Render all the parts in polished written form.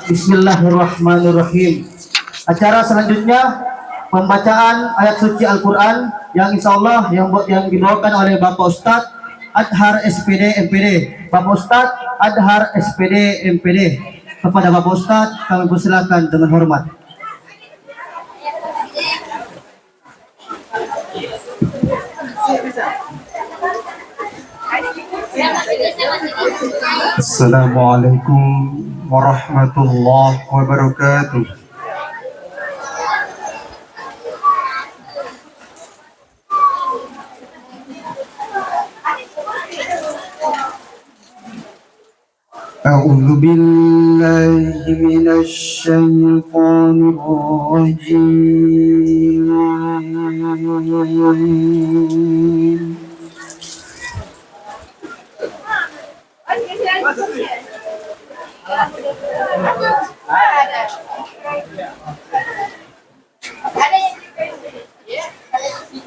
Bismillahirrahmanirrahim. Acara selanjutnya pembacaan ayat suci Al-Quran yang insya Allah yang dibawakan oleh Bapak Ustadz Adhar SPD MPD. Bapak Ustadz Adhar SPD MPD. Kepada Bapak Ustadz kami persilakan dengan hormat. Assalamualaikum warahmatullahi wabarakatuh. A'udzu billahi minasy syaithanir rajim.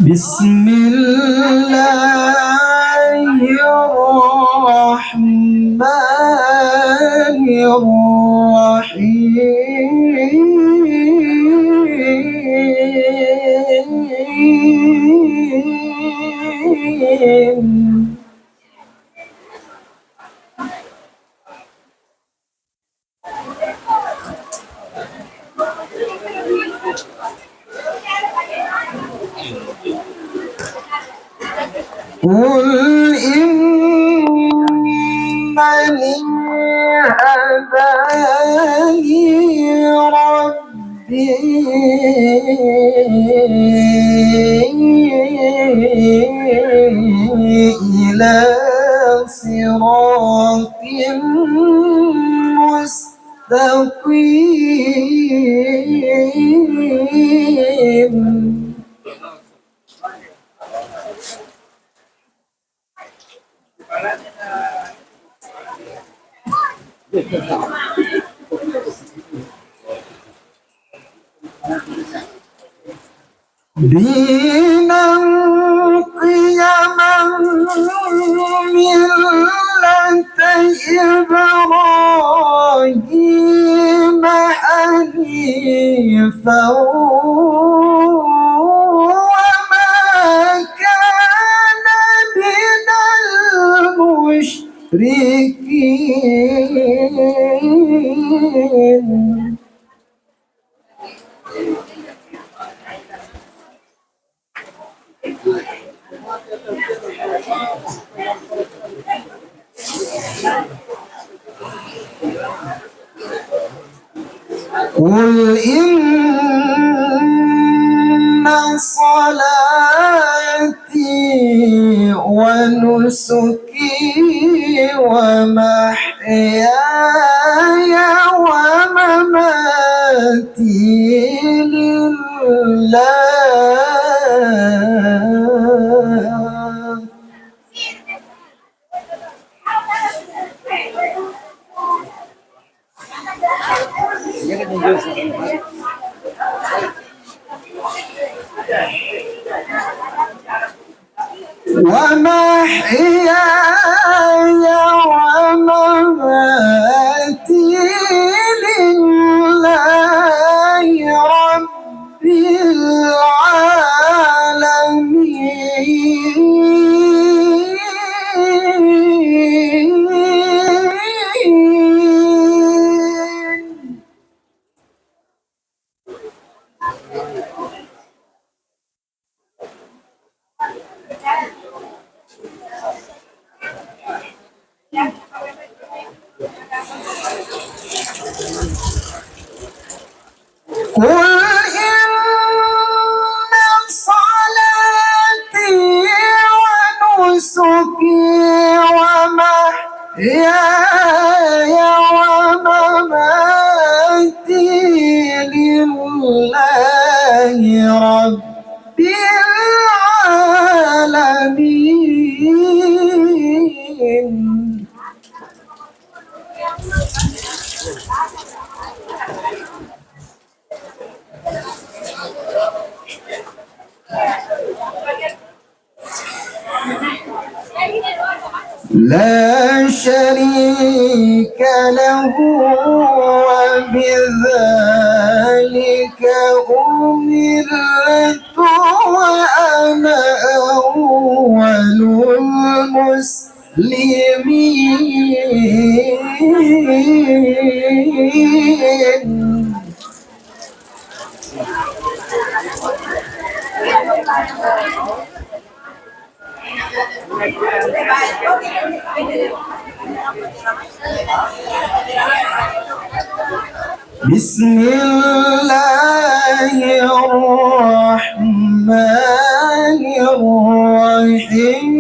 Bismillahirrahmanirrahim. قل إنني هداني ربي إلى صراط مستقيم دينا قيما ملة إبراهيم حنيفا وما كان من المشركين قل إن صلاتي ونسكي ومحياي ومماتي لله ومحياي ومماتي لله رب العالمين. قل إن صلاتي ونسكي ومحياي ومماتي لله رب العالمين. لا شريك له وبذلك المسلمين. بسم الله الرحمن الرحيم.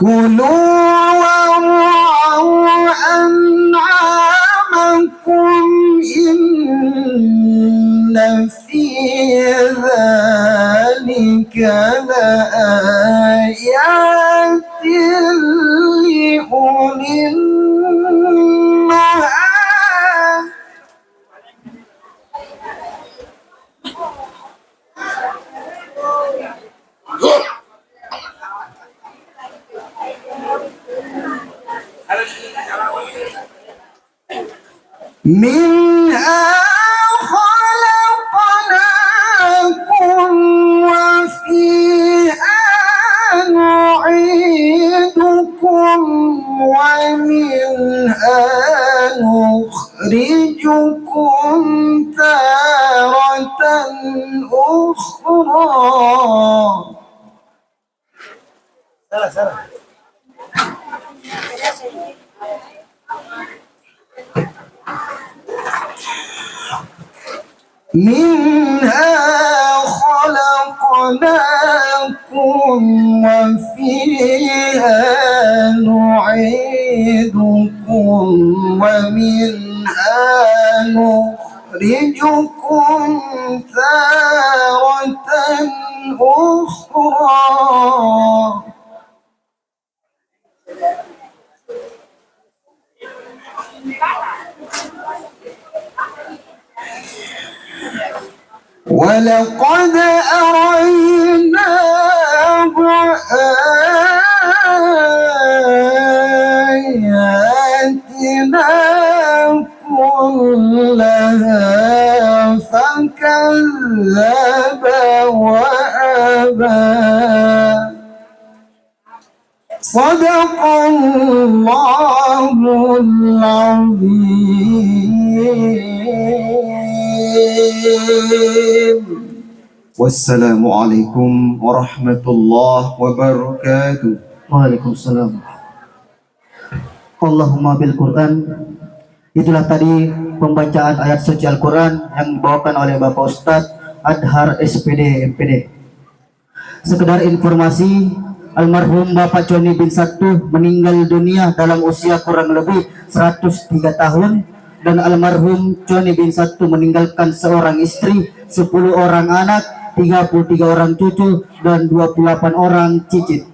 كلوا وارعوا أنعامكم إن في ذلك لآيات لأولي النهى. منها خلقناكم وفيها نعيدكم ومنها نخرجكم تارة أخرى. منها خلقناكم وفيها نعيدكم ومنها نخرجكم تارة أخرى. ولقد أريناه آياتنا كلها فكذب وأبى. صدق الله العظيم. والسلام عليكم ورحمة الله وبركاته. Waalaikumsalam. Allahumma bil Quran. Itulah tadi pembacaan ayat suci Al-Quran yang dibawakan oleh Bapak Ustadz Adhar SPD MPD. Sekedar informasi, almarhum Bapak Joni bin Sattu meninggal dunia dalam usia kurang lebih 103 tahun, dan almarhum Joni bin Sattu meninggalkan seorang istri, 10 orang anak, 33 orang cucu, dan 28 orang cicit.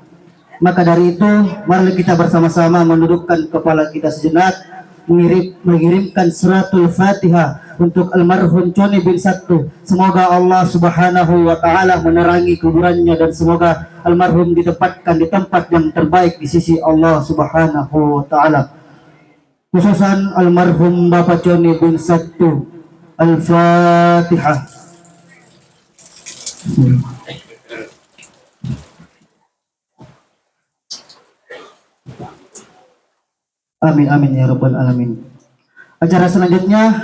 Maka dari itu, mari kita bersama-sama menundukkan kepala kita sejenak, mengirimkan suratul Fatihah untuk almarhum Joni bin Sattu. Semoga Allah Subhanahu wa taala menerangi kuburannya dan semoga almarhum ditempatkan di tempat yang terbaik di sisi Allah Subhanahu wa taala. Khususan almarhum Bapak Joni bin Sattu. Al-Fatihah. Amin amin ya rabbal alamin. Acara selanjutnya,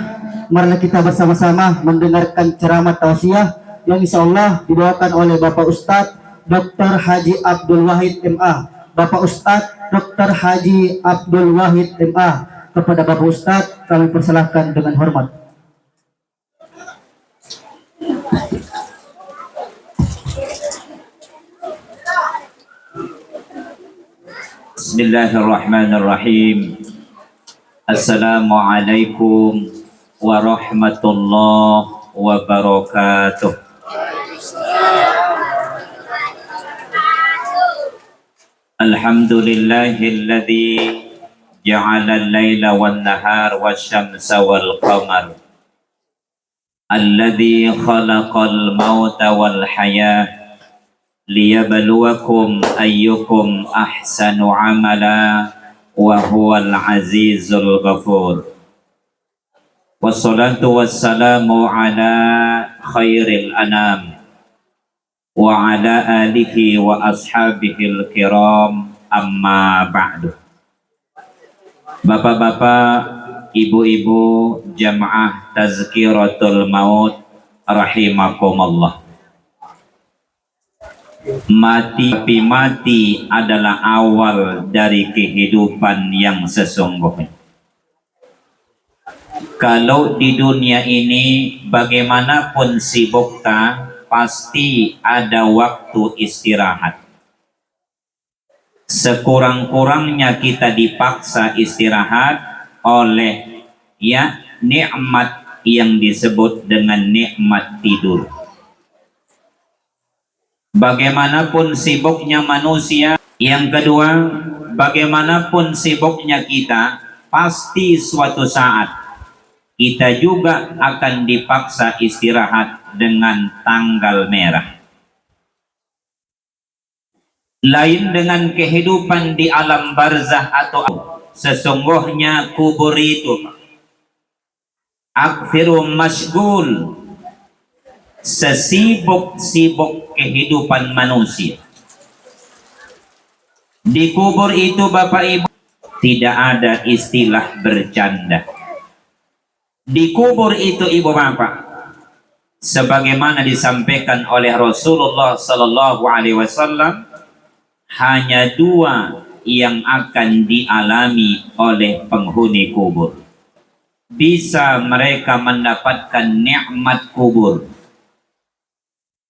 marilah kita bersama-sama mendengarkan ceramah tausiah yang insyaallah dibawakan oleh Bapak Ustadz Dr. Haji Abdul Wahid MA. Bapak Ustadz Dr. Haji Abdul Wahid MA. Kepada Bapak Ustadz kami persilahkan dengan hormat. Bismillahirrahmanirrahim. Assalamualaikum warahmatullahi wabarakatuh. Alhamdulillahilladzi ja'ala al-laila wan nahar wasyamsa wal qamar Alladzi khalaqal mauta wal hayah liyabluwakum ayyukum ahsanu amala wa huwal azizul ghafur. Wassalatu wassalamu ala khairil anam wa ala alihi wa ashabihil kiram, amma ba'du. Bapak-bapak, ibu-ibu jamaah tazkiratul maut rahimakumullah. Mati adalah awal dari kehidupan yang sesungguhnya. Kalau di dunia ini bagaimanapun sibuknya, pasti ada waktu istirahat. Sekurang-kurangnya kita dipaksa istirahat oleh nikmat yang disebut dengan nikmat tidur. Bagaimanapun sibuknya manusia, yang kedua, bagaimanapun sibuknya kita, pasti suatu saat kita juga akan dipaksa istirahat dengan tanggal merah. Lain dengan kehidupan di alam barzah atau sesungguhnya kubur itu akhiru masyghul, sesibuk-sibuk kehidupan manusia. Di kubur itu Bapak Ibu tidak ada istilah bercanda. Di kubur itu Ibu Bapak, sebagaimana disampaikan oleh Rasulullah Sallallahu Alaihi Wasallam, hanya dua yang akan dialami oleh penghuni kubur. Bisa mereka mendapatkan nikmat kubur,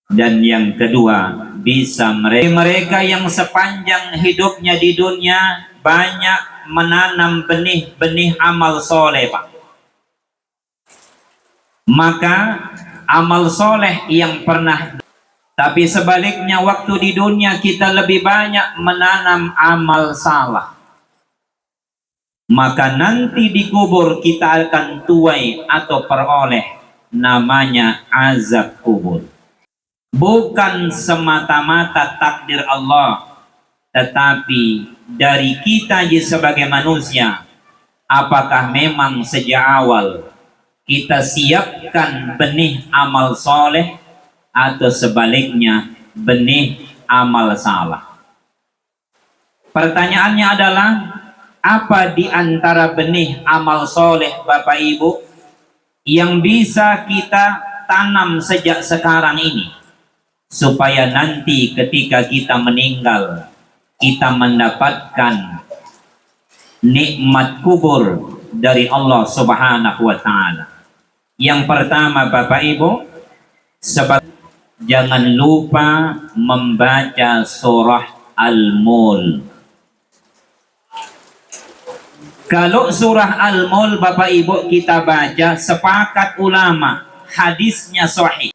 dan yang kedua, bisa mereka yang sepanjang hidupnya di dunia banyak menanam benih-benih amal soleh, Pak. Maka amal soleh yang pernah, tapi sebaliknya waktu di dunia kita lebih banyak menanam amal salah. Maka nanti di kubur kita akan tuai atau peroleh namanya azab kubur. Bukan semata-mata takdir Allah, tetapi dari kita sebagai manusia, apakah memang sejak awal kita siapkan benih amal soleh atau sebaliknya benih amal salah. Pertanyaannya adalah, apa di antara benih amal soleh Bapak Ibu yang bisa kita tanam sejak sekarang ini, supaya nanti ketika kita meninggal kita mendapatkan nikmat kubur dari Allah Subhanahu wa Ta'ala. Yang pertama Bapak Ibu, jangan lupa membaca surah Al-Mulk. Kalau surah Al-Mulk Bapak Ibu kita baca, sepakat ulama hadisnya sahih.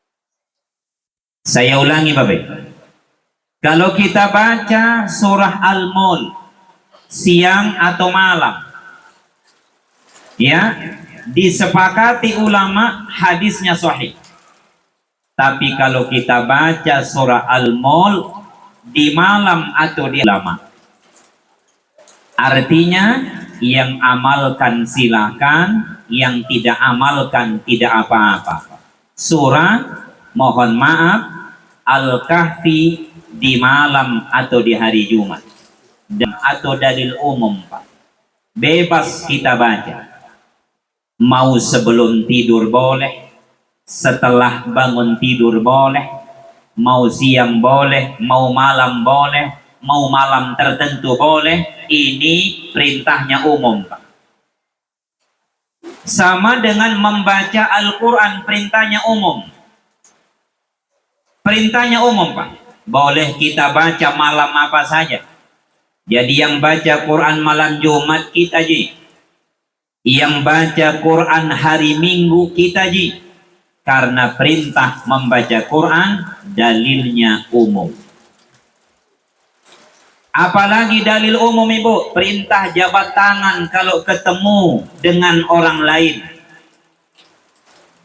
Saya ulangi Bapak Ibu, kalau kita baca surah Al-Mulk siang atau malam, disepakati ulama hadisnya sahih. Tapi kalau kita baca surah Al-Mulk di malam atau di ulama, artinya yang amalkan silakan, yang tidak amalkan tidak apa-apa. Surah, mohon maaf, Al-Kahfi di malam atau di hari Jumat, atau dalil umum Pak, bebas kita baca. Mau sebelum tidur boleh, setelah bangun tidur boleh, mau siang boleh, mau malam boleh, mau malam tertentu boleh. Ini perintahnya umum Pak. Sama dengan membaca Al-Quran, perintahnya umum. Perintahnya umum Pak, boleh kita baca malam apa saja. Jadi yang baca Quran malam Jumat kita ji, yang baca Quran hari Minggu kita ji, karena perintah membaca Quran dalilnya umum. Apalagi dalil umum Ibu, perintah jabat tangan kalau ketemu dengan orang lain.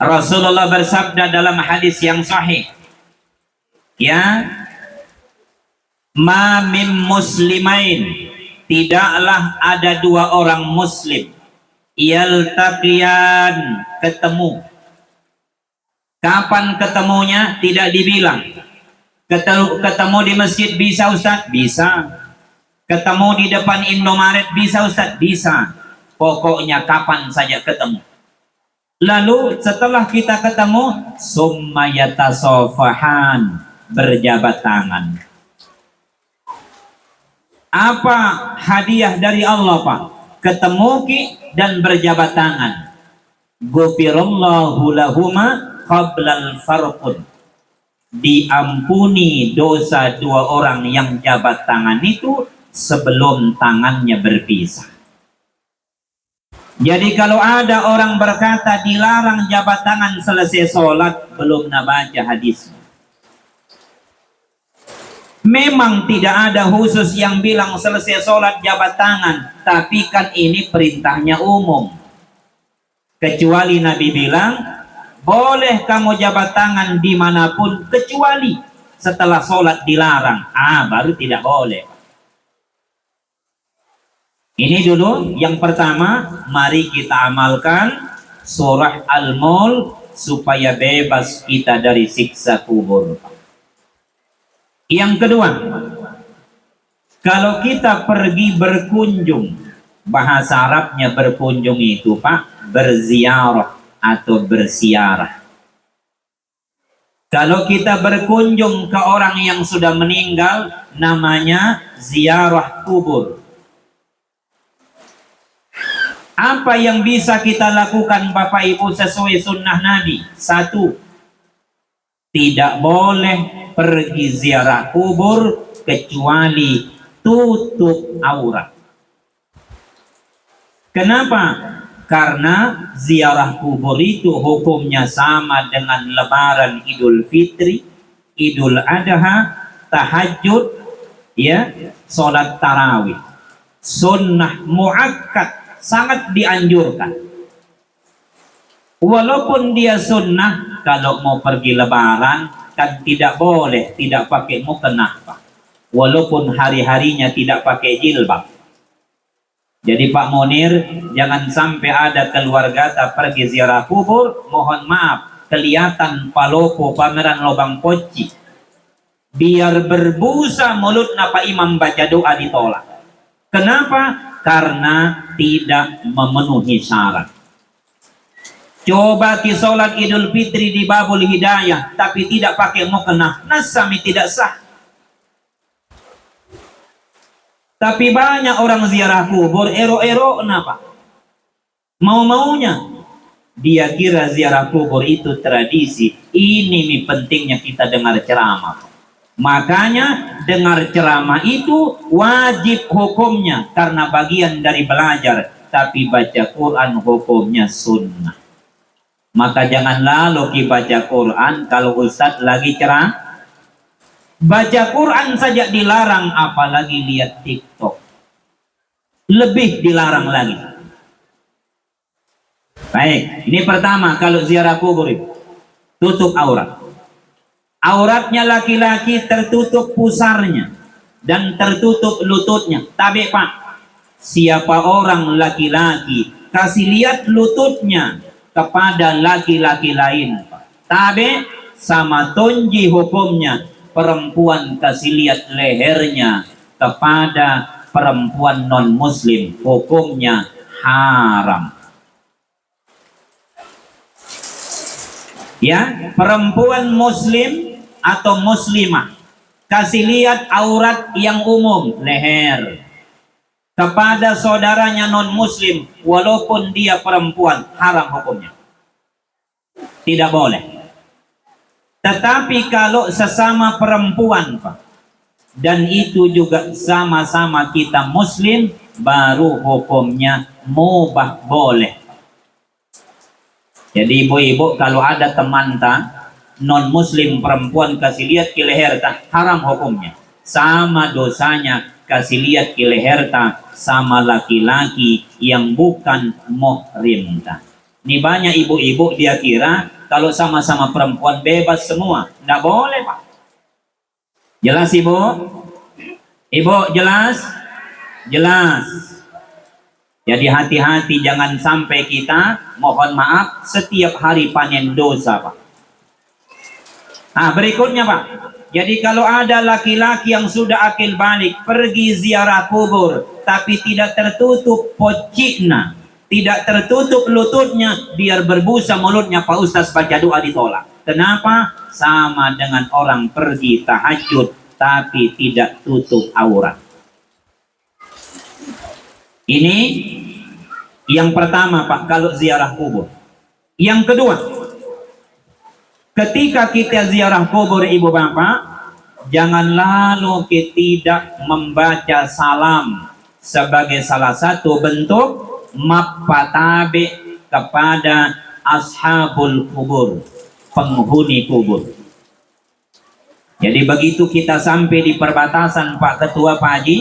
Rasulullah bersabda dalam hadis yang sahih, ya, ma min muslimain, tidaklah ada dua orang muslim, yaltaqiyan, ketemu. Kapan ketemunya? Tidak dibilang. Ketemu di masjid bisa Ustaz? Bisa. Ketemu di depan Indomaret bisa Ustaz? Bisa. Pokoknya kapan saja ketemu. Lalu setelah kita ketemu, summa yatasofahan, berjabat tangan. Apa hadiah dari Allah, Pak? Ketemu ki dan berjabat tangan. Ghufirallahu lahuma qablal farqun, diampuni dosa dua orang yang jabat tangan itu sebelum tangannya berpisah. Jadi kalau ada orang berkata dilarang jabat tangan selesai sholat, belum baca hadisnya. Memang tidak ada khusus yang bilang selesai sholat jabat tangan, tapi kan ini perintahnya umum. Kecuali Nabi bilang, boleh kamu jabat tangan dimanapun kecuali setelah sholat dilarang. Baru tidak boleh. Ini dulu yang pertama, mari kita amalkan surah Al-Mulk supaya bebas kita dari siksa kubur. Yang kedua, kalau kita pergi berkunjung, bahasa Arabnya berkunjung itu Pak, berziarah atau bersiarah. Kalau kita berkunjung ke orang yang sudah meninggal, namanya ziarah kubur. Apa yang bisa kita lakukan Bapak Ibu sesuai sunnah Nabi? Satu, tidak boleh pergi ziarah kubur kecuali tutup aurat. Kenapa? Karena ziarah kubur itu hukumnya sama dengan lebaran Idul Fitri, Idul Adha, tahajud, ya, sholat tarawih. Sunnah muakkad, sangat dianjurkan. Walaupun dia sunnah, kalau mau pergi lebaran kan tidak boleh tidak pakai mukena, Pak. Walaupun hari-harinya tidak pakai jilbab. Jadi Pak Munir, jangan sampai ada keluarga tak pergi ziarah kubur, mohon maaf, kelihatan paloko pameran lobang poci. Biar berbusa mulut Pak Imam baca doa ditolak. Kenapa? Karena tidak memenuhi syarat. Coba ki sholat Idul Fitri di Babul Hidayah tapi tidak pakai mukena, nasami tidak sah. Tapi banyak orang ziarah kubur ero-ero kenapa? Mau-maunya. Dia kira ziarah kubur itu tradisi. Ini pentingnya kita dengar ceramah. Makanya dengar ceramah itu wajib hukumnya karena bagian dari belajar, tapi baca Quran hukumnya sunnah. Maka jangan lalu kita baca Quran kalau Ustadz lagi cerah. Baca Quran saja dilarang, apalagi lihat TikTok. Lebih dilarang lagi. Baik, ini pertama kalau ziarah kubur itu tutup aurat. Auratnya laki-laki tertutup pusarnya dan tertutup lututnya. Tabe Pak, siapa orang laki-laki kasih lihat lututnya kepada laki-laki lain, Pak. Tabe sama tonji hukumnya. Perempuan kasih lihat lehernya kepada perempuan non muslim, hukumnya haram. Ya, perempuan muslim atau muslimah kasih lihat aurat yang umum, leher, kepada saudaranya non muslim walaupun dia perempuan, haram hukumnya. Tidak boleh. Tetapi kalau sesama perempuan Pak, dan itu juga sama-sama kita muslim, baru hukumnya mubah, boleh. Jadi ibu-ibu kalau ada teman non muslim perempuan kasih lihat ke leher haram hukumnya. Sama dosanya kasih lihat ke leher sama laki-laki yang bukan muhrim Nih banyak ibu-ibu dia kira kalau sama-sama perempuan bebas semua. Nggak boleh, Pak. Jelas Ibu? Ibu jelas? Jelas. Jadi hati-hati jangan sampai kita mohon maaf setiap hari panen dosa, Pak. Nah, berikutnya, Pak. Jadi kalau ada laki-laki yang sudah akil balik pergi ziarah kubur tapi tidak tertutup pocikna, tidak tertutup lututnya, biar berbusa mulutnya, Pak Ustaz baca doa ditolak. Kenapa? Sama dengan orang pergi tahajud tapi tidak tutup aurat. Ini yang pertama, Pak, kalau ziarah kubur. Yang kedua, ketika kita ziarah kubur ibu bapak, jangan lalu kita tidak membaca salam sebagai salah satu bentuk mapatabe kepada ashabul kubur, penghuni kubur. Jadi begitu kita sampai di perbatasan, Pak Ketua, Pak Haji,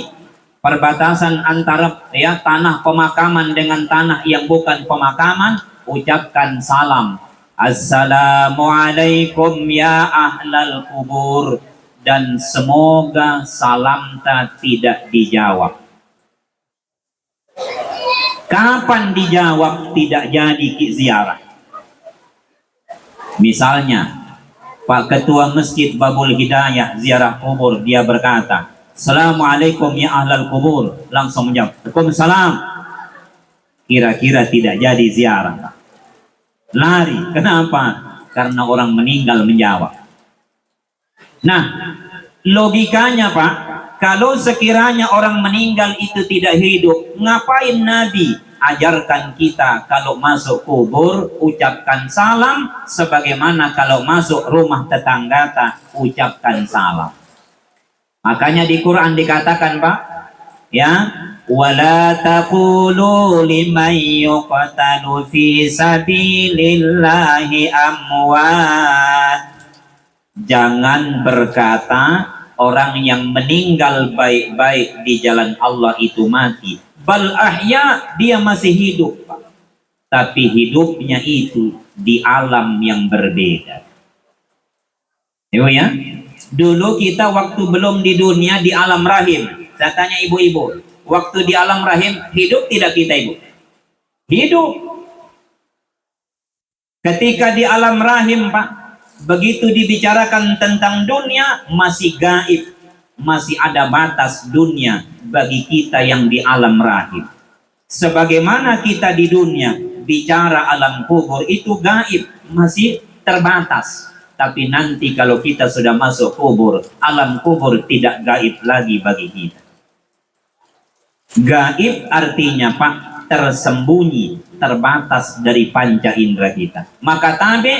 perbatasan antara ya tanah pemakaman dengan tanah yang bukan pemakaman, ucapkan salam. Assalamualaikum ya ahlal kubur, dan semoga salam tidak dijawab. Kapan dijawab tidak jadi ziarah. Misalnya Pak Ketua Masjid Babul Hidayah ziarah kubur, dia berkata, Assalamualaikum ya ahlal kubur, langsung menjawab, Waalaikumsalam. Kira-kira tidak jadi ziarah. Lari. Kenapa? Karena orang meninggal menjawab. Nah, logikanya, Pak, kalau sekiranya orang meninggal itu tidak hidup, ngapain Nabi ajarkan kita kalau masuk kubur ucapkan salam, sebagaimana kalau masuk rumah tetangga ucapkan salam. Makanya di Quran dikatakan, Pak, ya, wala taqulu liman yuqtalu fi sabilillahi amwat. Jangan berkata orang yang meninggal baik-baik di jalan Allah itu mati. Bal ahya, dia masih hidup, Pak. Tapi hidupnya itu di alam yang berbeda. Ya, dulu kita waktu belum di dunia di alam rahim. Saya tanya ibu-ibu, waktu di alam rahim hidup tidak kita, Ibu? Hidup. Ketika di alam rahim, Pak, begitu dibicarakan tentang dunia, masih gaib, masih ada batas dunia bagi kita yang di alam rahim. Sebagaimana kita di dunia bicara alam kubur itu gaib, masih terbatas. Tapi nanti kalau kita sudah masuk kubur, alam kubur tidak gaib lagi bagi kita. Gaib artinya, Pak, tersembunyi, terbatas dari panca indera kita. Maka tabe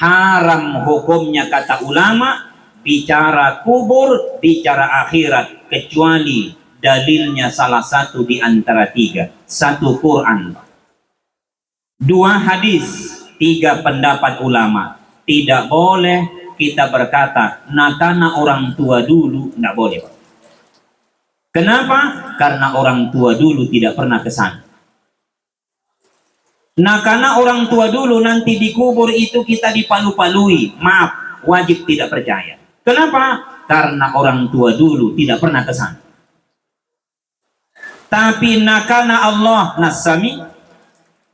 haram hukumnya kata ulama bicara kubur, bicara akhirat, kecuali dalilnya salah satu di antara tiga. Satu Quran, dua hadis, tiga pendapat ulama. Tidak boleh kita berkata, nah karena orang tua dulu, tidak boleh, Pak. Kenapa? Karena orang tua dulu tidak pernah ke sana. Nah karena orang tua dulu nanti di kubur itu kita dipalu-palui, maaf, wajib tidak percaya. Kenapa? Karena orang tua dulu tidak pernah ke sana. Tapi nakana Allah nasami,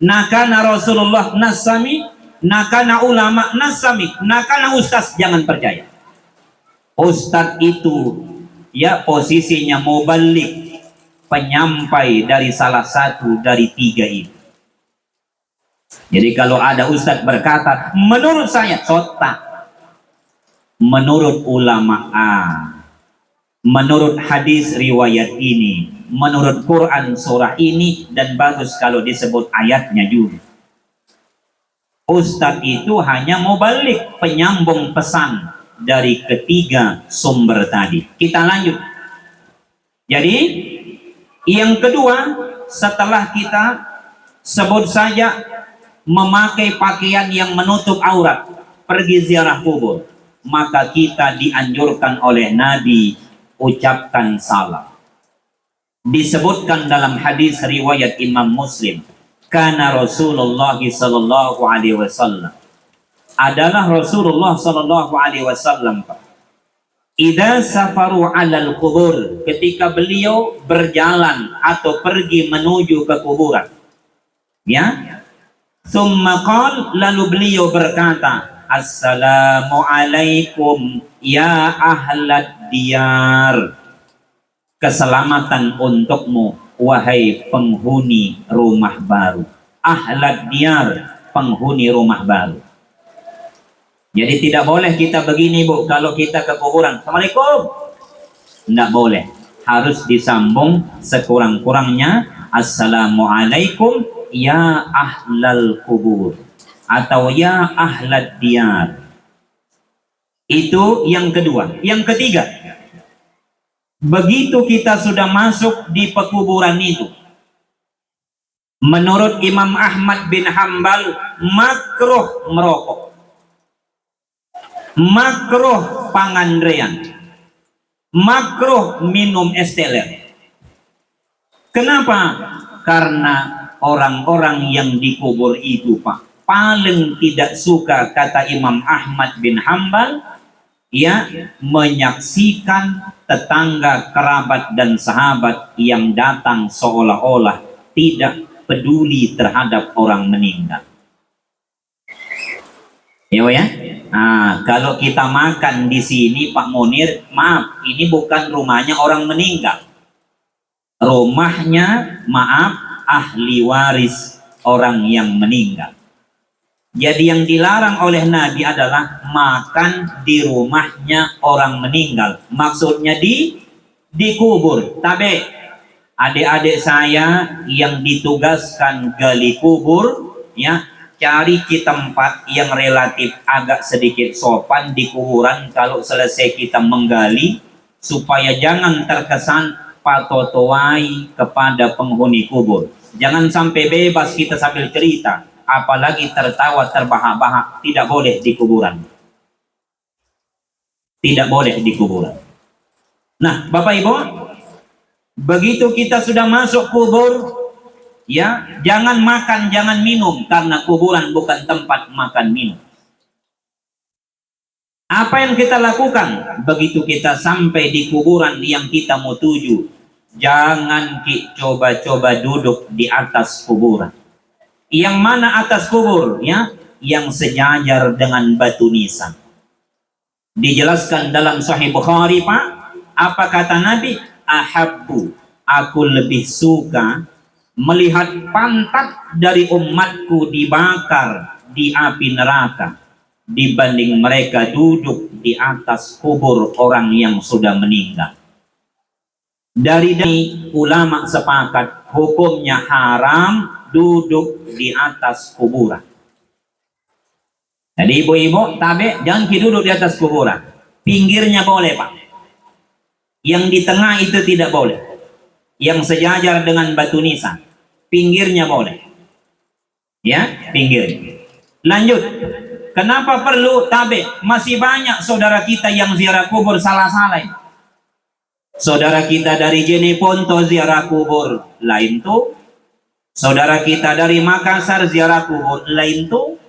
nakana Rasulullah nasami, nakana ulama nasami, nakana ustaz, jangan percaya. Ustaz itu ya posisinya mubalik, penyampai dari salah satu dari tiga itu. Jadi kalau ada ustaz berkata, menurut saya, sotak. Menurut ulama A, menurut hadis riwayat ini, menurut Quran surah ini, dan bagus kalau disebut ayatnya juga. Ustadz itu hanya mubalik, penyambung pesan dari ketiga sumber tadi. Kita lanjut. Jadi yang kedua, setelah kita sebut saja memakai pakaian yang menutup aurat, pergi ziarah kubur, maka kita dianjurkan oleh Nabi ucapkan salam. Disebutkan dalam hadis riwayat Imam Muslim, Kana Rasulullah sallallahu alaihi wasallam, adalah Rasulullah sallallahu alaihi wasallam, Pak. Idza safaru 'alal kubur, ketika beliau berjalan atau pergi menuju ke kuburan. Ya. Tsumma qala, lalu beliau berkata, assalamu alaikum ya ahlad diyar. Keselamatan untukmu wahai penghuni rumah baru. Ahlad diyar, penghuni rumah baru. Jadi tidak boleh kita begini, Bu, kalau kita ke kuburan, assalamualaikum. Tidak boleh. Harus disambung sekurang-kurangnya, assalamualaikum ya ahlal kubur atau ya ahlad diyar. Itu yang kedua. Yang ketiga, begitu kita sudah masuk di pekuburan itu, menurut Imam Ahmad bin Hambal, makruh merokok, makruh pangandrean, makruh minum es teler. Kenapa? Karena orang-orang yang dikubur itu, Pak, paling tidak suka, kata Imam Ahmad bin Hambal, ya, menyaksikan tetangga, kerabat dan sahabat yang datang seolah-olah tidak peduli terhadap orang meninggal. Ya. Nah, kalau kita makan di sini, Pak Munir, maaf, ini bukan rumahnya orang meninggal. Rumahnya, maaf, ahli waris orang yang meninggal. Jadi yang dilarang oleh Nabi adalah makan di rumahnya orang meninggal. Maksudnya dikubur. Tapi adik-adik saya yang ditugaskan gali kubur, ya, cari tempat yang relatif agak sedikit sopan di kuburan kalau selesai kita menggali, supaya jangan terkesan patotoai kepada penghuni kubur. Jangan sampai bebas kita sambil cerita, apalagi tertawa terbahak-bahak. Tidak boleh di kuburan. Tidak boleh di kuburan. Nah, Bapak Ibu, begitu kita sudah masuk kubur, ya, jangan makan, jangan minum, karena kuburan bukan tempat makan minum. Apa yang kita lakukan begitu kita sampai di kuburan yang kita mau tuju? Jangan coba-coba duduk di atas kuburan. Yang mana atas kubur? Ya, yang sejajar dengan batu nisan. Dijelaskan dalam Sahih Bukhari, Pak. Apa kata Nabi? Ahabbu, aku lebih suka melihat pantat dari umatku dibakar di api neraka dibanding mereka duduk di atas kubur orang yang sudah meninggal. Dari ulama sepakat hukumnya haram duduk di atas kuburan. Jadi ibu-ibu, tabe, jangan duduk di atas kuburan. Pinggirnya boleh, Pak. Yang di tengah itu tidak boleh. Yang sejajar dengan batu nisan, pinggirnya boleh. Ya, pinggir. Lanjut. Kenapa perlu tabe? Masih banyak saudara kita yang ziarah kubur salah-salah. Saudara kita dari Jeneponto ziarah kubur lain tuh. Saudara kita dari Makassar ziarah kubur lain tuh.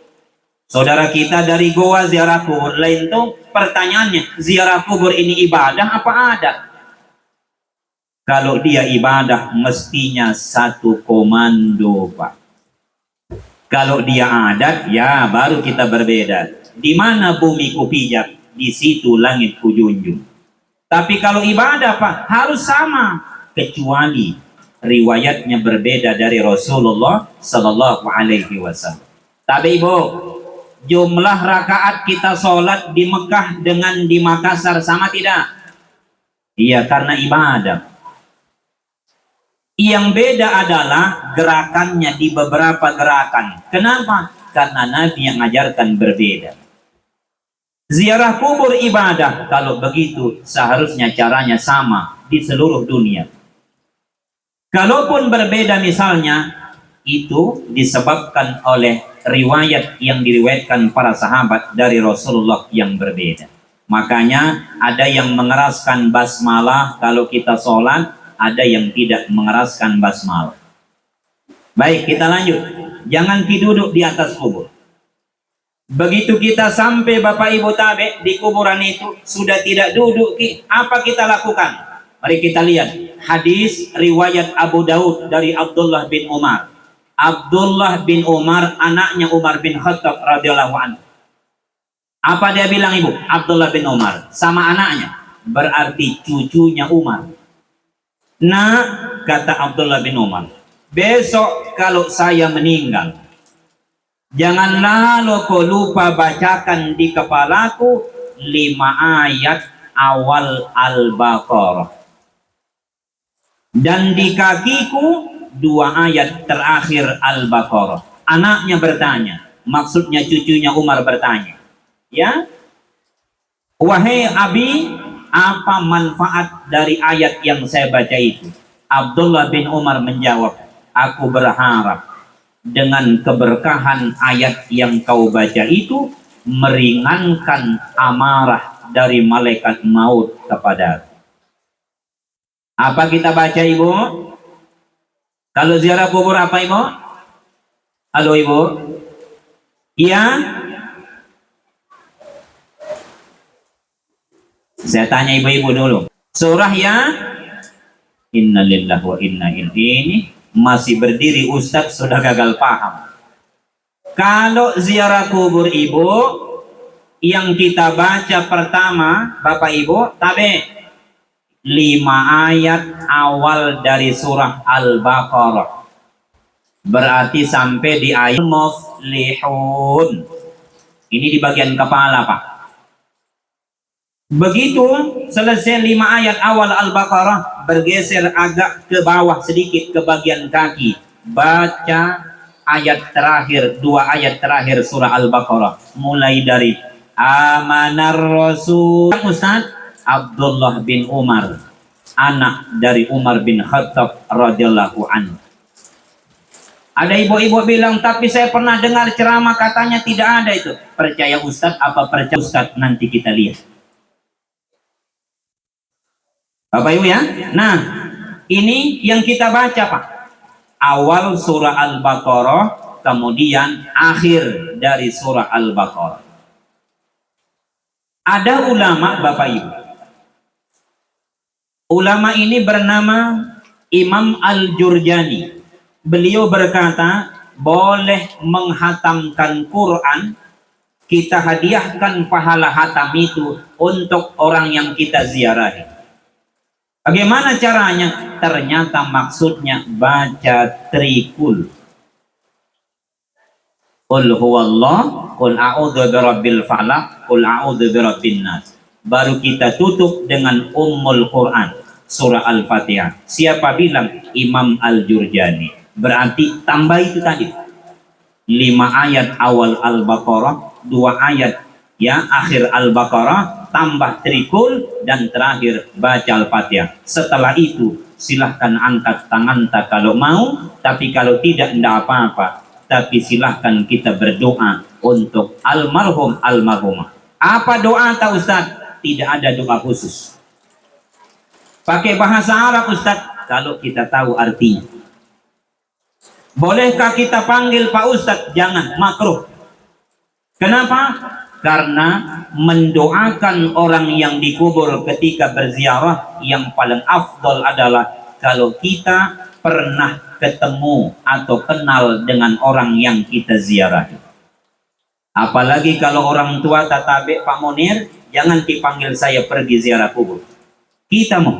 Saudara kita dari Goa ziarah kubur lain tuh. Pertanyaannya, ziarah kubur ini ibadah apa adat? Kalau dia ibadah, mestinya satu komando, Pak. Kalau dia adat, ya baru kita berbeda. Di mana bumi ku pijak, di situ langit ku junjung. Tapi kalau ibadah, Pak, harus sama, kecuali riwayatnya berbeda dari Rasulullah Sallallahu Alaihi Wasallam. Tapi Ibu, jumlah rakaat kita sholat di Mekah dengan di Makassar sama tidak? Iya, karena ibadah. Yang beda adalah gerakannya di beberapa gerakan. Kenapa? Karena Nabi yang mengajarkan berbeda. Ziarah kubur ibadah, kalau begitu seharusnya caranya sama di seluruh dunia. Kalaupun berbeda misalnya, itu disebabkan oleh riwayat yang diriwayatkan para sahabat dari Rasulullah yang berbeda. Makanya ada yang mengeraskan basmalah kalau kita sholat, ada yang tidak mengeraskan basmalah. Baik, kita lanjut. Jangan duduk di atas kubur. Begitu kita sampai Bapak Ibu tabe di kuburan itu sudah tidak duduk, apa kita lakukan? Mari kita lihat hadis riwayat Abu Daud dari Abdullah bin Umar. Abdullah bin Umar anaknya Umar bin Khattab radhiyallahu anhu. Apa dia bilang ibu? Abdullah bin Umar sama anaknya, berarti cucunya Umar. Nah, kata Abdullah bin Umar, besok kalau saya meninggal, janganlah kau lupa bacakan di kepalaku 5 ayat awal Al-Baqarah, dan di kakiku 2 ayat terakhir Al-Baqarah. Anaknya bertanya, maksudnya cucunya Umar bertanya, ya, wahai Abi, apa manfaat dari ayat yang saya baca itu? Abdullah bin Umar menjawab, aku berharap dengan keberkahan ayat yang kau baca itu meringankan amarah dari malaikat maut kepada. Apa kita baca ibu? Kalau ziarah kubur apa ibu? Halo ibu? Iya? Saya tanya ibu-ibu dulu. Surah ya? Innalillahi wa inna ilaihi. Masih berdiri Ustadz sudah gagal paham. Kalau ziarah kubur ibu, yang kita baca pertama Bapak Ibu tabe 5 ayat awal dari surah Al-Baqarah, berarti sampai di ayat muflihun. Ini di bagian kepala Pak. Begitu selesai 5 ayat awal Al-Baqarah, bergeser agak ke bawah sedikit ke bagian kaki, baca ayat terakhir, 2 ayat terakhir surah Al-Baqarah, mulai dari Amanar Rasul. Ustaz Abdullah bin Umar, anak dari Umar bin Khattab radhiyallahu anhu. Ada ibu-ibu bilang, tapi saya pernah dengar ceramah katanya tidak ada itu. Percaya Ustaz apa percaya Ustaz? Nanti kita lihat. Bapak Ibu ya. Nah, ini yang kita baca Pak. Awal surah Al-Baqarah, kemudian akhir dari surah Al-Baqarah. Ada ulama Bapak Ibu. Ulama ini bernama Imam Al-Jurjani. Beliau berkata, boleh menghatamkan Quran, kita hadiahkan pahala hatam itu untuk orang yang kita ziarahi. Bagaimana caranya? Ternyata maksudnya baca trikul. Qul huwallah, qul a'udzu birabbil falaq, qul a'udzu birabbin nas. Baru kita tutup dengan Ummul Quran, surah Al-Fatihah. Siapa bilang? Imam Al-Jurjani. Berarti tambah itu tadi. 5 ayat awal Al-Baqarah, 2 ayat ya akhir Al-Baqarah, tambah trikul, dan terakhir baca Al-Fatihah. Setelah itu silahkan angkat tangan tak kalau mau, tapi kalau tidak apa-apa. Tapi silahkan kita berdoa untuk almarhum almarhumah. Apa doa tak Ustaz? Tidak ada doa khusus. Pakai bahasa Arab Ustaz kalau kita tahu artinya. Bolehkah kita panggil Pak Ustaz? Jangan, makruh. Kenapa? Karena mendoakan orang yang dikubur ketika berziarah yang paling afdol adalah kalau kita pernah ketemu atau kenal dengan orang yang kita ziarahi. Apalagi kalau orang tua tatabe Pak Munir, jangan dipanggil saya pergi ziarah kubur. Kita mau.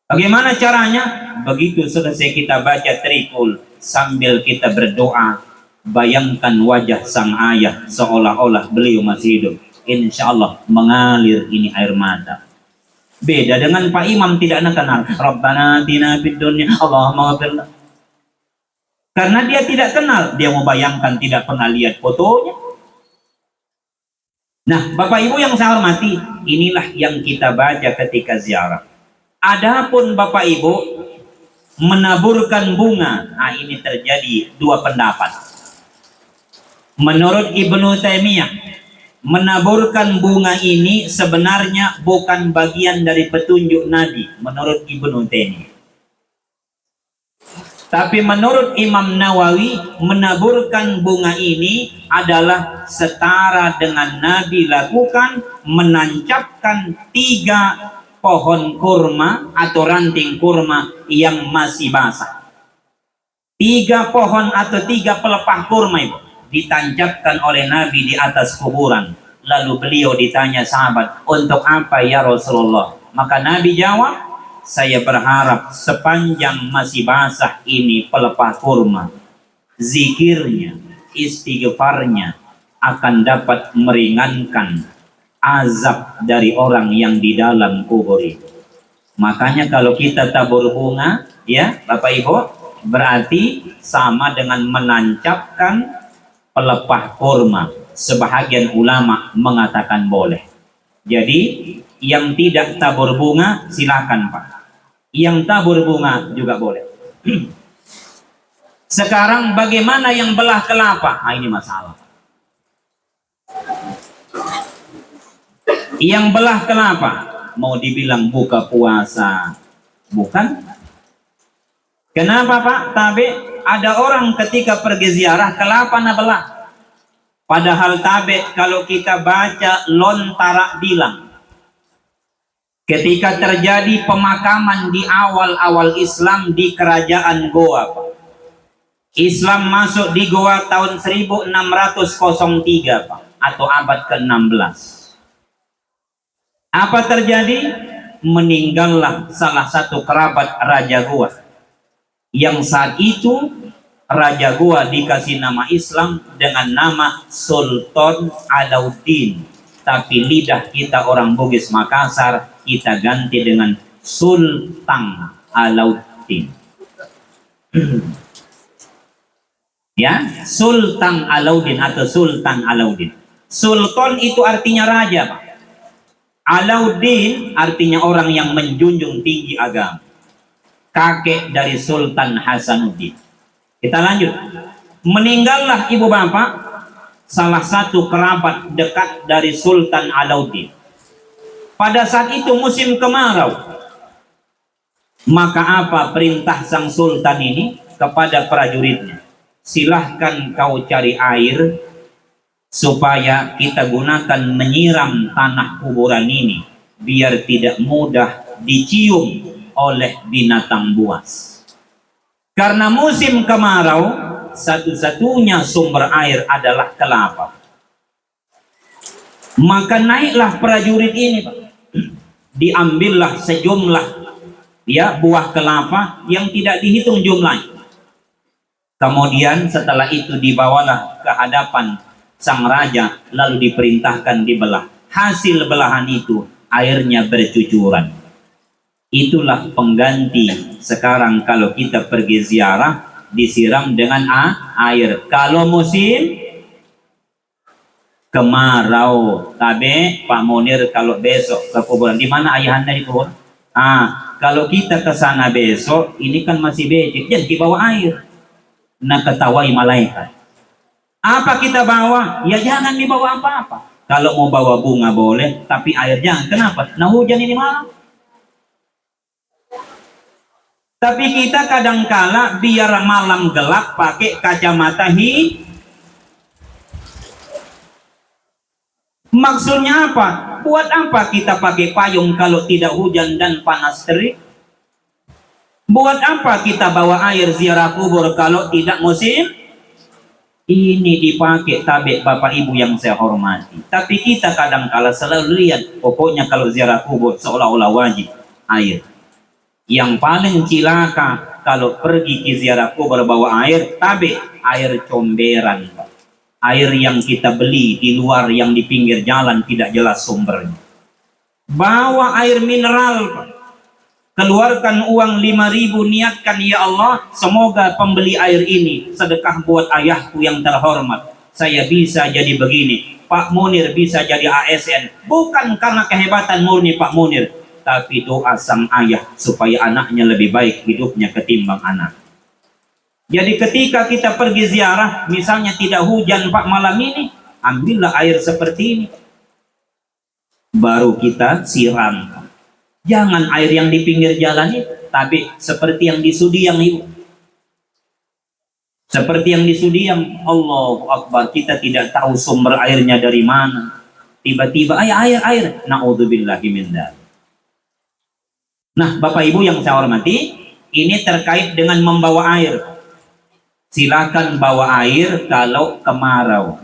Bagaimana caranya? Begitu selesai kita baca trikul sambil kita berdoa, bayangkan wajah sang ayah seolah-olah beliau masih hidup. Insya Allah mengalir ini air mata. Beda dengan Pak Imam tidak nak kenal. Rabbana atina fid dunya, Allahumma ghfir. Karena dia tidak kenal, dia membayangkan tidak pernah lihat fotonya. Nah, Bapak Ibu yang saya hormati, inilah yang kita baca ketika ziarah. Adapun Bapak Ibu menaburkan bunga, nah ini terjadi 2 pendapat. Menurut Ibnu Taimiyah, menaburkan bunga ini sebenarnya bukan bagian dari petunjuk Nabi menurut Ibnu Taimiyah. Tapi menurut Imam Nawawi, menaburkan bunga ini adalah setara dengan Nabi lakukan menancapkan 3 pohon kurma atau ranting kurma yang masih basah. 3 pohon atau 3 pelepah kurma itu ditancapkan oleh Nabi di atas kuburan. Lalu beliau ditanya sahabat, untuk apa ya Rasulullah? Maka Nabi jawab, saya berharap sepanjang masih basah ini pelepah kurma, zikirnya, istighfarnya akan dapat meringankan azab dari orang yang di dalam kubur itu. Makanya kalau kita tabur bunga, ya Bapak Ibu, berarti sama dengan menancapkan pelepah kurma. Sebahagian ulama mengatakan boleh. Jadi yang tidak tabur bunga silakan Pak. Yang tabur bunga juga boleh. Sekarang bagaimana yang belah kelapa? Nah, ini masalah. Yang belah kelapa mau dibilang buka puasa, bukan? Kenapa Pak? Tapi ada orang ketika pergi ziarah kelapa na belah. Padahal tabe kalau kita baca Lontara bilang, ketika terjadi pemakaman di awal-awal Islam di kerajaan Goa, Islam masuk di Goa tahun 1603 Pak, atau abad ke-16. Apa terjadi? Meninggallah salah satu kerabat Raja Goa, yang saat itu Raja Goa dikasih nama Islam dengan nama Sultan Alauddin. Tapi lidah kita orang Bugis Makassar, kita ganti dengan Sultan Alauddin. Ya, Sultan Alauddin atau Sultan Alauddin. Sultan itu artinya raja, Pak. Alauddin artinya orang yang menjunjung tinggi agama. Kakek dari Sultan Hasanuddin. Kita lanjut. Meninggallah ibu bapak salah satu kerabat dekat dari Sultan Alauddin. Pada saat itu musim kemarau. Maka apa perintah sang sultan ini kepada prajuritnya? Silahkan kau cari air supaya kita gunakan menyiram tanah kuburan ini biar tidak mudah dicium oleh binatang buas. Karena musim kemarau, satu-satunya sumber air adalah kelapa. Maka naiklah prajurit ini, Pak. Diambillah sejumlah buah kelapa yang tidak dihitung jumlahnya. Kemudian setelah itu dibawalah ke hadapan sang raja, lalu diperintahkan dibelah. Hasil belahan itu airnya bercucuran. Itulah pengganti sekarang kalau kita pergi ziarah disiram dengan air. Kalau musim kemarau, tabe Pak Munir kalau besok ke kuburan, di mana ayahanda di kuburan? Kalau kita ke sana besok, ini kan masih becek, jadi dibawa air. Nah, ketawai malaikat. Apa kita bawa? Ya jangan dibawa apa-apa. Kalau mau bawa bunga boleh, tapi air jangan. Kenapa? Nah, hujan ini malam. Tapi kita kadangkala biar malam gelap pakai kacamata Maksudnya apa? Buat apa kita pakai payung kalau tidak hujan dan panas terik? Buat apa kita bawa air ziarah kubur kalau tidak musim? Ini dipakai tabik Bapak Ibu yang saya hormati. Tapi kita kadangkala selalu lihat, pokoknya kalau ziarah kubur seolah-olah wajib air. Yang paling cilaka kalau pergi ke ziarah kubur bawa air, tapi air comberan, air yang kita beli di luar yang di pinggir jalan tidak jelas sumbernya. Bawa air mineral, keluarkan uang 5.000, niatkan ya Allah, semoga pembeli air ini sedekah buat ayahku yang terhormat. Saya bisa jadi begini, Pak Munir bisa jadi ASN, bukan karena kehebatan murni Pak Munir, tapi doa sang ayah supaya anaknya lebih baik hidupnya ketimbang anak. Jadi ketika kita pergi ziarah, misalnya tidak hujan Pak malam ini, ambillah air seperti ini, baru kita siram. Jangan air yang di pinggir jalan itu, tapi seperti yang di Sudiang Ibu. Seperti yang di Sudiang, Allahu Akbar, kita tidak tahu sumber airnya dari mana. Tiba-tiba air. Na'udzubillahi min dzalik. Nah, Bapak Ibu yang saya hormati, ini terkait dengan membawa air. Silakan bawa air kalau kemarau.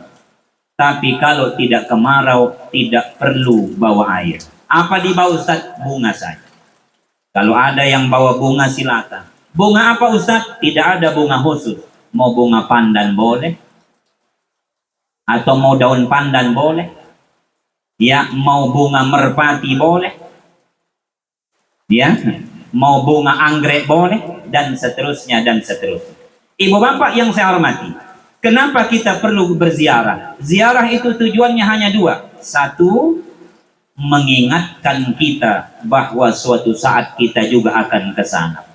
Tapi kalau tidak kemarau, tidak perlu bawa air. Apa dibawa Ustaz? Bunga saja. Kalau ada yang bawa bunga, silakan. Bunga apa Ustaz? Tidak ada bunga khusus. Mau bunga pandan boleh, atau mau daun pandan boleh, ya, mau bunga merpati boleh, ya, mau bunga anggrek boleh, dan seterusnya dan seterusnya. Ibu bapak yang saya hormati, kenapa kita perlu berziarah? Ziarah itu tujuannya hanya dua. Satu, mengingatkan kita bahwa suatu saat kita juga akan ke sana.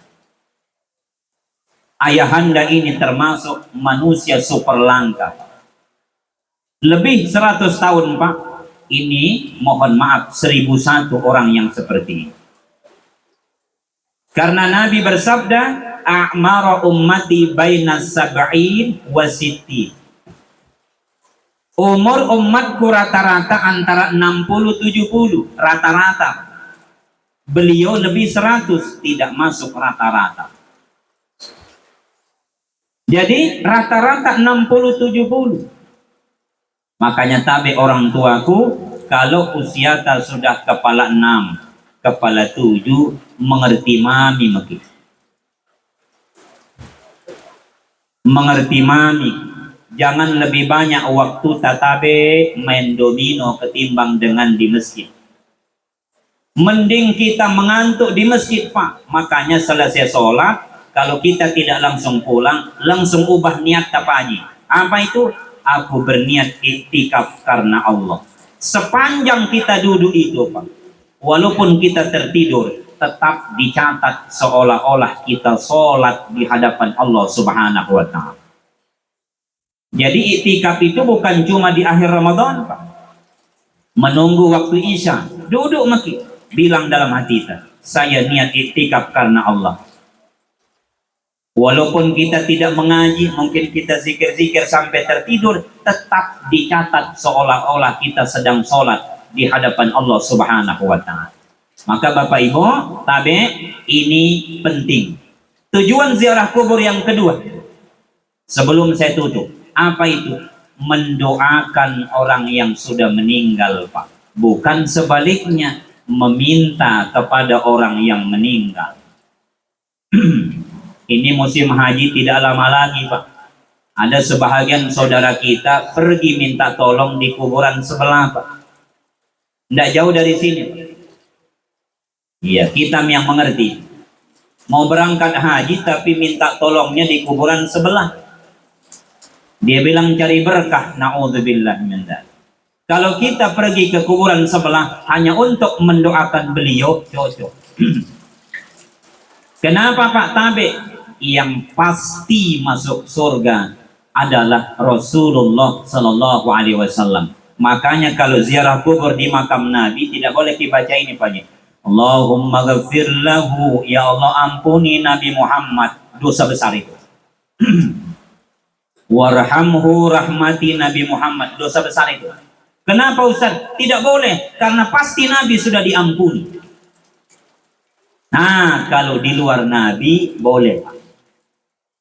Ayahanda ini termasuk manusia super langka. Lebih 100 tahun Pak. Ini mohon maaf 1001 orang yang seperti ini. Karena Nabi bersabda, a'mara ummati baina sab'in wa sitti. Umur umatku rata-rata antara 60-70. Rata-rata. Beliau lebih 100, tidak masuk rata-rata. Jadi rata-rata 60-70. Makanya tabe orang tuaku, kalau usia tak sudah kepala 6, kepala 7, mengerti mami maki. Mengerti mami. Jangan lebih banyak waktu tatabe main domino ketimbang dengan di masjid. Mending kita mengantuk di masjid Pak. Makanya selesai sholat, kalau kita tidak langsung pulang, langsung ubah niat tapaji. Apa itu? Aku berniat iktikaf karena Allah. Sepanjang kita duduk itu Pak, walaupun kita tertidur, tetap dicatat seolah-olah kita sholat di hadapan Allah Subhanahu wa ta'ala. Jadi iktikaf itu bukan cuma di akhir Ramadan Pak. Menunggu waktu Isya, duduk maki, bilang dalam hati kita, saya niat iktikaf karena Allah. Walaupun kita tidak mengaji, mungkin kita zikir-zikir sampai tertidur, tetap dicatat seolah-olah kita sedang sholat di hadapan Allah Subhanahu wa ta'ala. Maka Bapak Ibu, tabe ini penting. Tujuan ziarah kubur yang kedua, sebelum saya tutup, apa itu? Mendoakan orang yang sudah meninggal Pak. Bukan sebaliknya, meminta kepada orang yang meninggal. Ini musim haji tidak lama lagi Pak. Ada sebahagian saudara kita pergi minta tolong di kuburan sebelah Pak. Tidak jauh dari sini. Iya, kita yang mengerti. Mau berangkat haji tapi minta tolongnya di kuburan sebelah. Dia bilang cari berkah. Na'udzubillah min dzalik. Kalau kita pergi ke kuburan sebelah hanya untuk mendoakan beliau, cocok. Kenapa Pak Tabe? Yang pasti masuk surga adalah Rasulullah Sallallahu Alaihi Wasallam. Makanya kalau ziarah kubur di makam Nabi tidak boleh dibaca ini Pak. Allahumma ghafir lahu, ya Allah ampuni Nabi Muhammad dosa besar itu. Warhamhu, rahmati Nabi Muhammad dosa besar itu. Kenapa Ustaz? Tidak boleh, karena pasti Nabi sudah diampuni. Nah, kalau di luar Nabi boleh.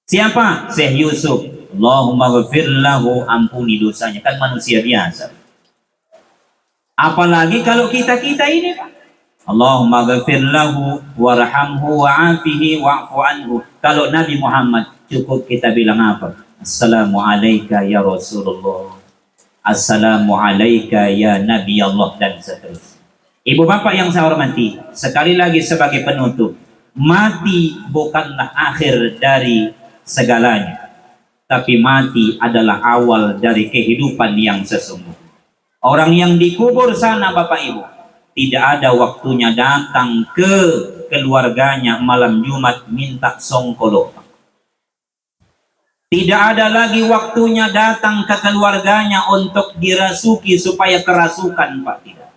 Siapa? Syekh Yusuf. Allahumma ghafir lahu, ampuni dosanya. Kan manusia biasa. Apalagi kalau kita-kita ini Pak. Allahumma ghafir lahu warhamhu wa'afihi wa'fu anhu. Kalau Nabi Muhammad cukup kita bilang apa? Assalamu alayka ya Rasulullah. Assalamu alayka ya Nabi Allah, dan seterusnya. Ibu bapak yang saya hormati, sekali lagi sebagai penutup, mati bukanlah akhir dari segalanya, tapi mati adalah awal dari kehidupan yang sesungguhnya. Orang yang dikubur sana Bapak Ibu, tidak ada waktunya datang ke keluarganya malam Jumat minta songkolo. Tidak ada lagi waktunya datang ke keluarganya untuk dirasuki supaya kerasukan Pak. Tidak.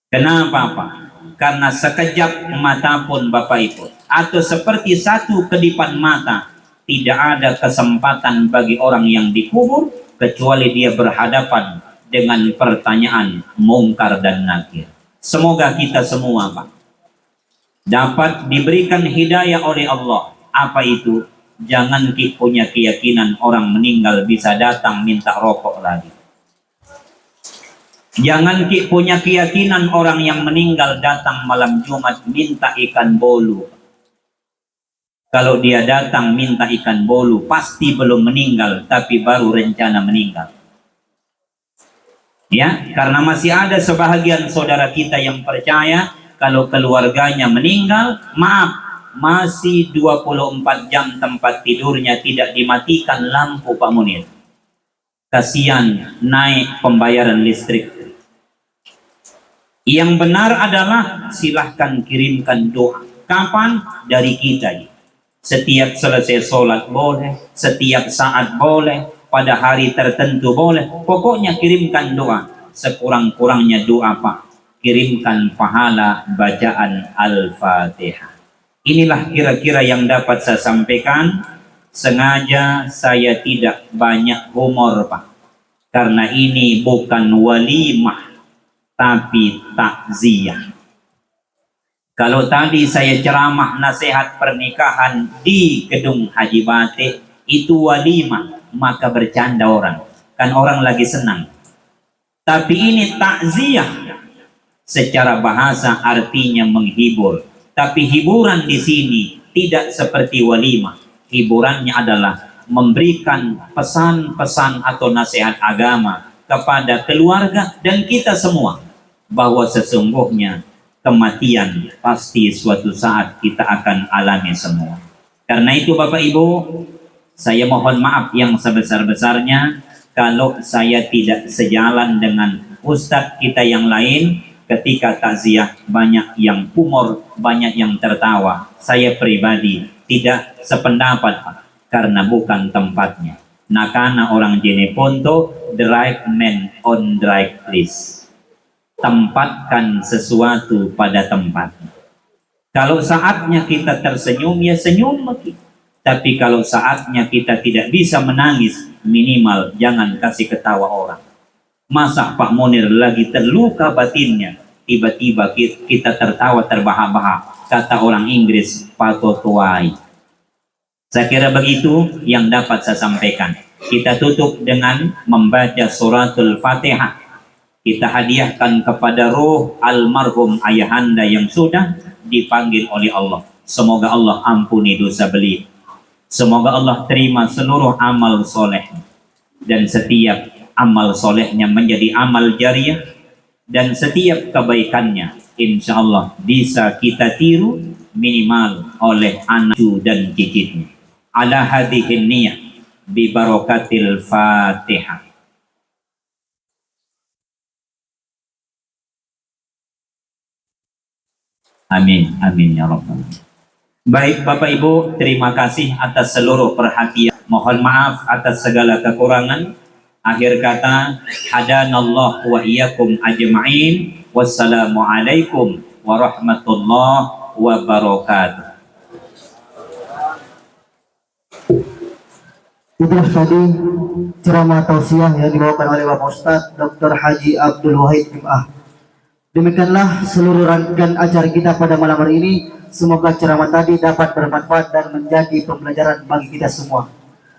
Kenapa Pak? Karena sekejap mata pun Bapak Ibu, atau seperti satu kedipan mata, tidak ada kesempatan bagi orang yang dikubur kecuali dia berhadapan dengan pertanyaan mungkar dan nakir. Semoga kita semua, Pak, dapat diberikan hidayah oleh Allah. Apa itu? Jangan punya keyakinan orang meninggal bisa datang minta rokok lagi. Jangan punya keyakinan orang yang meninggal datang malam Jumat minta ikan bolu. Kalau dia datang minta ikan bolu, pasti belum meninggal, tapi baru rencana meninggal. Ya, karena masih ada sebahagian saudara kita yang percaya kalau keluarganya meninggal, maaf, masih 24 jam tempat tidurnya tidak dimatikan lampu, Pak Munir. Kasihan naik pembayaran listrik. Yang benar adalah silahkan kirimkan doa. Kapan? Dari kita. Setiap selesai sholat boleh, setiap saat boleh, pada hari tertentu boleh. Pokoknya kirimkan doa. Sekurang-kurangnya doa, Pak. Kirimkan pahala bacaan Al-Fatihah. Inilah kira-kira yang dapat saya sampaikan. Sengaja saya tidak banyak humor, Pak. Karena ini bukan walimah, tapi takziah. Kalau tadi saya ceramah nasihat pernikahan di gedung Haji Batik, itu walimah, maka bercanda orang. Kan orang lagi senang. Tapi ini takziah. Secara bahasa artinya menghibur. Tapi hiburan di sini tidak seperti walimah. Hiburannya adalah memberikan pesan-pesan atau nasihat agama kepada keluarga dan kita semua. Bahwa sesungguhnya kematian pasti suatu saat kita akan alami semua. Karena itu Bapak Ibu, saya mohon maaf yang sebesar-besarnya kalau saya tidak sejalan dengan ustadz kita yang lain. Ketika takziah banyak yang humor, banyak yang tertawa. Saya pribadi tidak sependapat karena bukan tempatnya. Nakana orang Jeneponto, the right man on the right place. Tempatkan sesuatu pada tempatnya. Kalau saatnya kita tersenyum, ya senyum. Tapi kalau saatnya kita tidak bisa menangis, minimal jangan kasih ketawa orang. Masa Pak Munir lagi terluka batinnya, tiba-tiba kita tertawa terbahak-bahak. Kata orang Inggris, patotuai. Saya kira begitu yang dapat saya sampaikan. Kita tutup dengan membaca suratul Fatihah. Kita hadiahkan kepada roh almarhum ayahanda yang sudah dipanggil oleh Allah. Semoga Allah ampuni dosa beliau. Semoga Allah terima seluruh amal soleh. Dan setiap amal solehnya menjadi amal jariah. Dan setiap kebaikannya insya Allah bisa kita tiru minimal oleh anak dan cicitnya. Ala hadihin niyah bi barakatil Fatihah. Amin, amin ya Rabbal. Baik Bapak Ibu, terima kasih atas seluruh perhatian. Mohon maaf atas segala kekurangan. Akhir kata, hadanallah wa iyyakum ajma'in. Wassalamualaikum warahmatullahi wabarakatuh. Itulah tadi ceramah tausiah yang dibawakan oleh Bapak Ustadz Dr. Haji Abdul Wahid Jum'ah. Demikianlah seluruh rangkaian acara kita pada malam hari ini. Semoga ceramah tadi dapat bermanfaat dan menjadi pembelajaran bagi kita semua.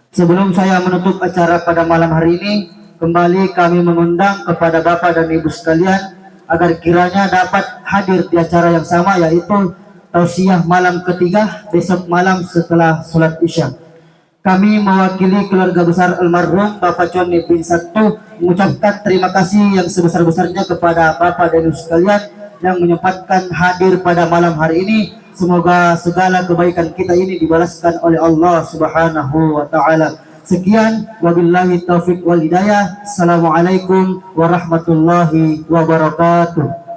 Sebelum saya menutup acara pada malam hari ini, kembali kami mengundang kepada Bapak dan Ibu sekalian agar kiranya dapat hadir di acara yang sama, yaitu tausiah malam ketiga besok malam setelah sholat Isya. Kami mewakili keluarga besar almarhum Bapak Joni bin Sabtu mengucapkan terima kasih yang sebesar-besarnya kepada Bapak dan Ibu sekalian yang menyempatkan hadir pada malam hari ini. Semoga segala kebaikan kita ini dibalaskan oleh Allah Subhanahu wa taala. Sekian, wabillahi taufik wal hidayah. Assalamualaikum warahmatullahi wabarakatuh.